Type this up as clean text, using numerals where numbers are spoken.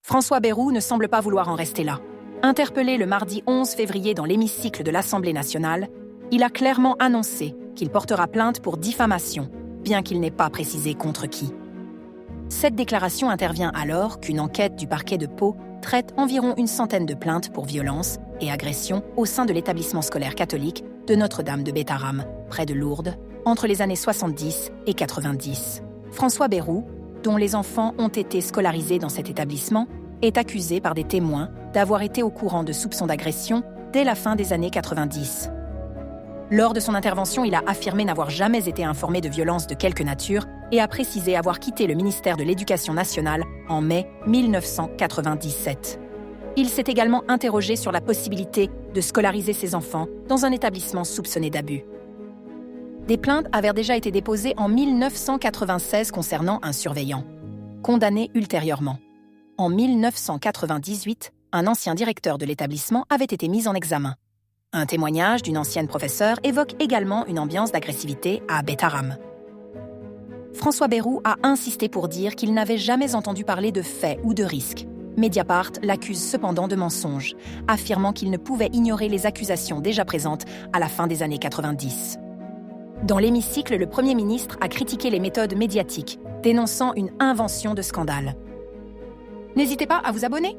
François Bayrou ne semble pas vouloir en rester là. Interpellé le mardi 11 février dans l'hémicycle de l'Assemblée nationale, il a clairement annoncé qu'il portera plainte pour diffamation, bien qu'il n'ait pas précisé contre qui. Cette déclaration intervient alors qu'une enquête du parquet de Pau traite environ une centaine de plaintes pour violences et agressions au sein de l'établissement scolaire catholique de Notre-Dame de Bétharram, près de Lourdes, entre les années 70 et 90. François Bayrou, dont les enfants ont été scolarisés dans cet établissement, est accusé par des témoins d'avoir été au courant de soupçons d'agression dès la fin des années 90. Lors de son intervention, il a affirmé n'avoir jamais été informé de violences de quelque nature et a précisé avoir quitté le ministère de l'Éducation nationale en mai 1997. Il s'est également interrogé sur la possibilité de scolariser ses enfants dans un établissement soupçonné d'abus. Des plaintes avaient déjà été déposées en 1996 concernant un surveillant, condamné ultérieurement. En 1998, un ancien directeur de l'établissement avait été mis en examen. Un témoignage d'une ancienne professeure évoque également une ambiance d'agressivité à Bétharram. François Bayrou a insisté pour dire qu'il n'avait jamais entendu parler de faits ou de risques. Mediapart l'accuse cependant de mensonge, affirmant qu'il ne pouvait ignorer les accusations déjà présentes à la fin des années 90. Dans l'hémicycle, le Premier ministre a critiqué les méthodes médiatiques, dénonçant une invention de scandale. N'hésitez pas à vous abonner.